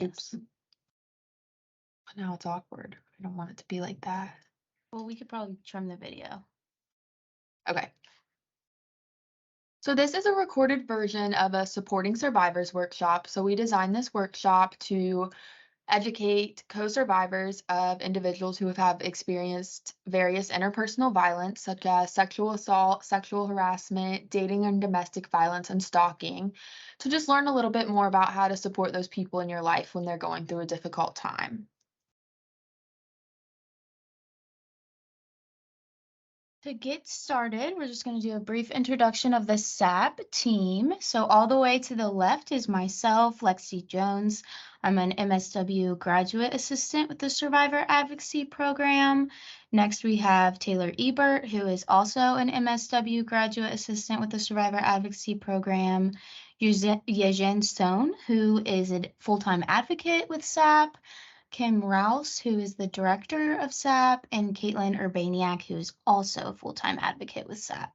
Oops. Yes. But now it's awkward. I don't want it to be like that. Well, we could probably trim the video. Okay. So this is a recorded version of a supporting survivors workshop. So we designed this workshop to educate co-survivors of individuals who have experienced various interpersonal violence, such as sexual assault, sexual harassment, dating and domestic violence, and stalking, to just learn a little bit more about how to support those people in your life when they're going through a difficult time. To get started, we're just going to do a brief introduction of the SAP team. So all the way to the left is myself, Lexi Jones. I'm an MSW graduate assistant with the Survivor Advocacy Program. Next, we have Taylor Ebert, who is also an MSW graduate assistant with the Survivor Advocacy Program. Yejin Stone, who is a full-time advocate with SAP. Kim Rouse, who is the director of SAP, and Caitlin Urbaniak, who is also a full-time advocate with SAP.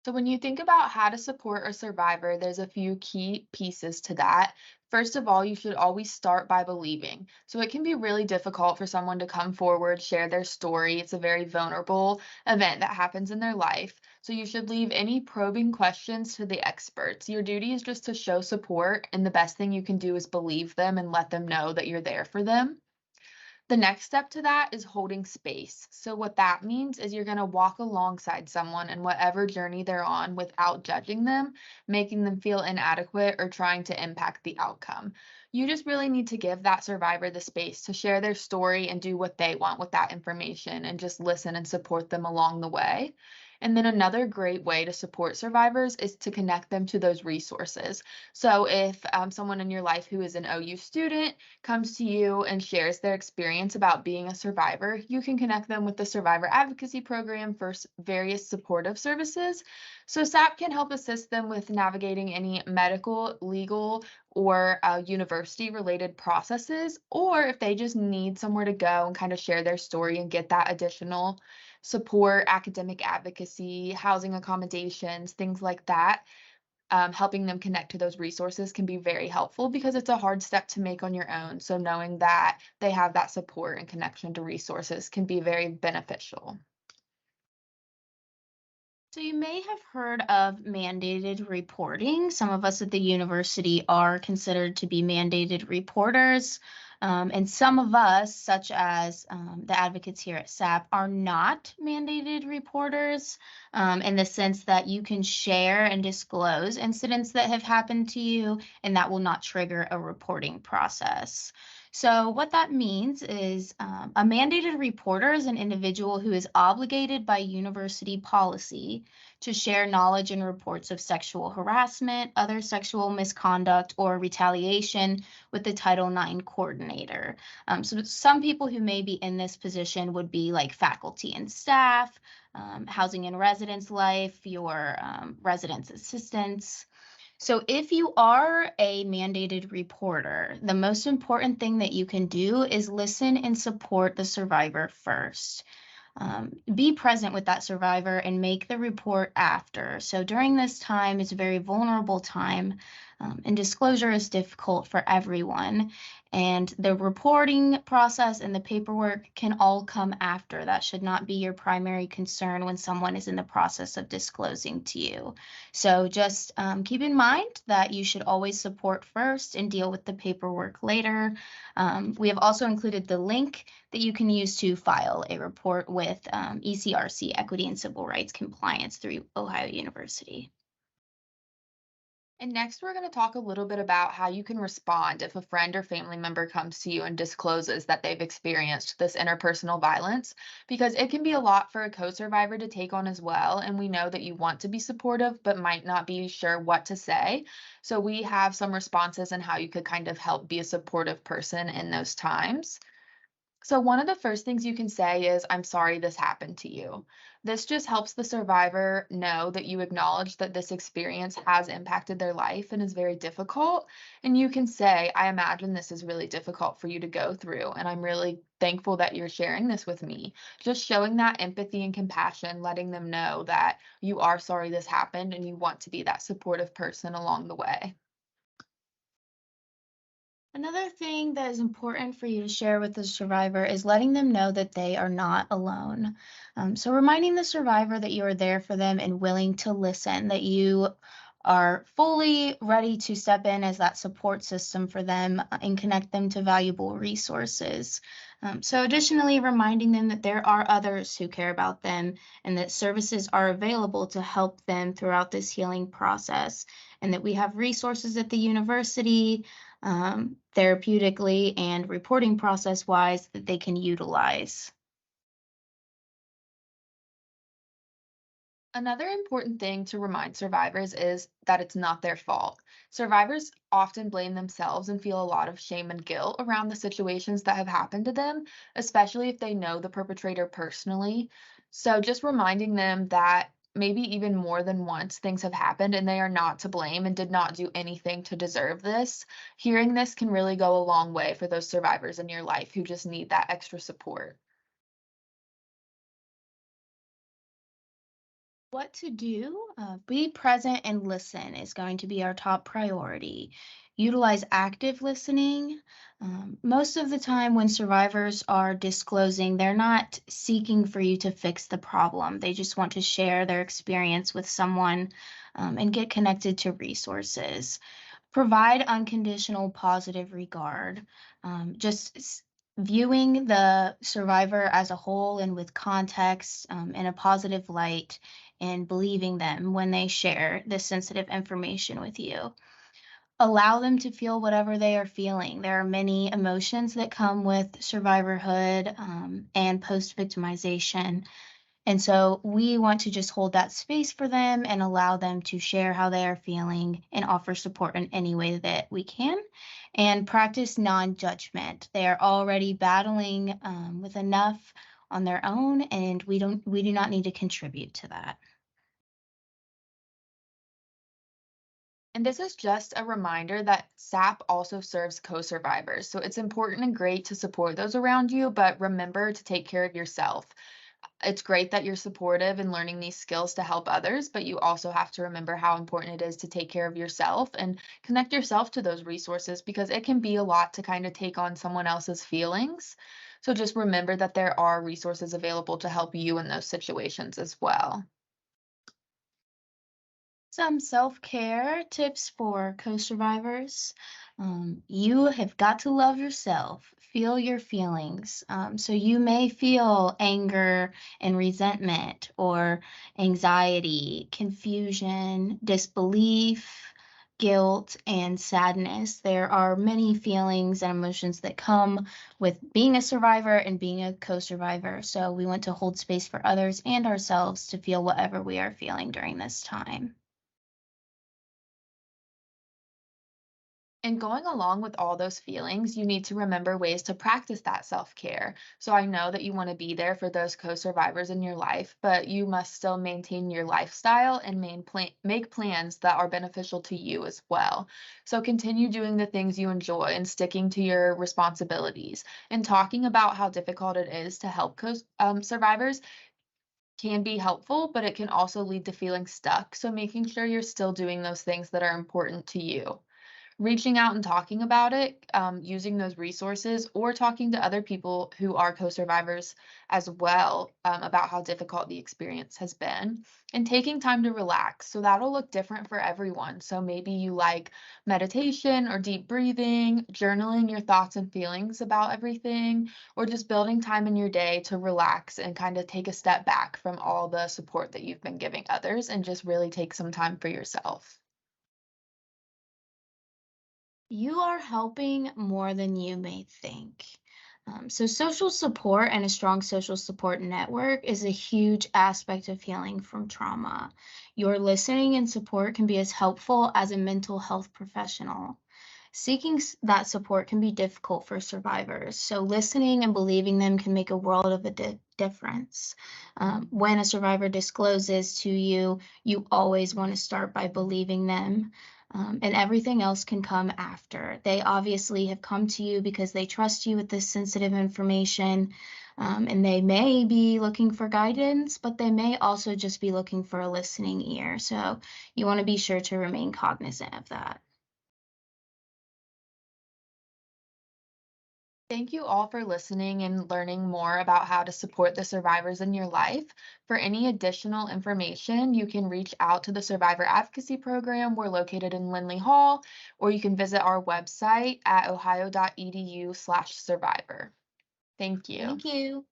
So when you think about how to support a survivor, there's a few key pieces to that. First of all, you should always start by believing. So it can be really difficult for someone to come forward, share their story. It's a very vulnerable event that happens in their life. So you should leave any probing questions to the experts. Your duty is just to show support, and the best thing you can do is believe them and let them know that you're there for them. The next step to that is holding space. So, what that means is you're going to walk alongside someone in whatever journey they're on without judging them, making them feel inadequate, or trying to impact the outcome. You just really need to give that survivor the space to share their story and do what they want with that information and just listen and support them along the way. And then another great way to support survivors is to connect them to those resources. So, if someone in your life who is an OU student comes to you and shares their experience about being a survivor, you can connect them with the Survivor Advocacy Program for various supportive services. So, SAP can help assist them with navigating any medical, legal, or university related processes, or if they just need somewhere to go and kind of share their story and get that additional support, academic advocacy, housing accommodations, things like that. Helping them connect to those resources can be very helpful because it's a hard step to make on your own. So, knowing that they have that support and connection to resources can be very beneficial. So you may have heard of mandated reporting. Some of us at the university are considered to be mandated reporters. And some of us, such as the advocates here at SAP, are not mandated reporters in the sense that you can share and disclose incidents that have happened to you, and that will not trigger a reporting process. So what that means is a mandated reporter is an individual who is obligated by university policy to share knowledge and reports of sexual harassment, other sexual misconduct, or retaliation with the Title IX coordinator. So some people who may be in this position would be like faculty and staff, housing and residence life, your residence assistants. So if you are a mandated reporter, the most important thing that you can do is listen and support the survivor first. Be present with that survivor and make the report after. So during this time, it's a very vulnerable time, and disclosure is difficult for everyone. And the reporting process and the paperwork can all come after. That should not be your primary concern when someone is in the process of disclosing to you. So just keep in mind that you should always support first and deal with the paperwork later. We have also included the link that you can use to file a report with ECRC, Equity and Civil Rights Compliance, through Ohio University. And next, we're going to talk a little bit about how you can respond if a friend or family member comes to you and discloses that they've experienced this interpersonal violence, because it can be a lot for a co survivor to take on as well. And we know that you want to be supportive, but might not be sure what to say. So, we have some responses on how you could kind of help be a supportive person in those times. So, one of the first things you can say is, I'm sorry this happened to you. This just helps the survivor know that you acknowledge that this experience has impacted their life and is very difficult. And you can say, I imagine this is really difficult for you to go through, and I'm really thankful that you're sharing this with me. Just showing that empathy and compassion, letting them know that you are sorry this happened and you want to be that supportive person along the way. Another thing that is important for you to share with the survivor is letting them know that they are not alone. So, reminding the survivor that you are there for them and willing to listen, that you are fully ready to step in as that support system for them and connect them to valuable resources. So, additionally, reminding them that there are others who care about them and that services are available to help them throughout this healing process, and that we have resources at the university therapeutically and reporting process wise that they can utilize. Another important thing to remind survivors is that it's not their fault. Survivors often blame themselves and feel a lot of shame and guilt around the situations that have happened to them, especially if they know the perpetrator personally. So, just reminding them that maybe even more than once things have happened and they are not to blame and did not do anything to deserve this. Hearing this can really go a long way for those survivors in your life who just need that extra support. What to do? Be present and listen is going to be our top priority. Utilize active listening. Most of the time, when survivors are disclosing, they're not seeking for you to fix the problem. They just want to share their experience with someone and get connected to resources. Provide unconditional positive regard. Viewing the survivor as a whole and with context in a positive light and believing them when they share this sensitive information with you. Allow them to feel whatever they are feeling. There are many emotions that come with survivorhood and post victimization, and so we want to just hold that space for them and allow them to share how they are feeling and offer support in any way that we can and practice non-judgment. They are already battling with enough on their own, and we do not need to contribute to that. And this is just a reminder that SAP also serves co-survivors. So it's important and great to support those around you, but remember to take care of yourself. It's great that you're supportive and learning these skills to help others, but you also have to remember how important it is to take care of yourself and connect yourself to those resources because it can be a lot to kind of take on someone else's feelings. So just remember that there are resources available to help you in those situations as well. Some self care tips for co survivors. You have got to love yourself, feel your feelings. So you may feel anger and resentment, or anxiety, confusion, disbelief, guilt, and sadness. There are many feelings and emotions that come with being a survivor and being a co survivor. So we want to hold space for others and ourselves to feel whatever we are feeling during this time. And going along with all those feelings, you need to remember ways to practice that self care. So I know that you want to be there for those co survivors in your life, but you must still maintain your lifestyle and make plans that are beneficial to you as well. So continue doing the things you enjoy and sticking to your responsibilities. And talking about how difficult it is to help survivors can be helpful, but it can also lead to feeling stuck. So making sure you're still doing those things that are important to you. Reaching out and talking about it, using those resources, or talking to other people who are co-survivors as well, about how difficult the experience has been, and taking time to relax. So that'll look different for everyone. So maybe you like meditation or deep breathing, journaling your thoughts and feelings about everything, or just building time in your day to relax and kind of take a step back from all the support that you've been giving others and just really take some time for yourself. You are helping more than you may think. So, social support and a strong social support network is a huge aspect of healing from trauma. Your listening and support can be as helpful as a mental health professional. Seeking that support can be difficult for survivors, so listening and believing them can make a world of a difference. When a survivor discloses to you, you always want to start by believing them, and everything else can come after. They obviously have come to you because they trust you with this sensitive information, and they may be looking for guidance, but they may also just be looking for a listening ear. So you want to be sure to remain cognizant of that. Thank you all for listening and learning more about how to support the survivors in your life. For any additional information, you can reach out to the Survivor Advocacy Program. We're located in Lindley Hall, or you can visit our website at ohio.edu/survivor. Thank you. Thank you.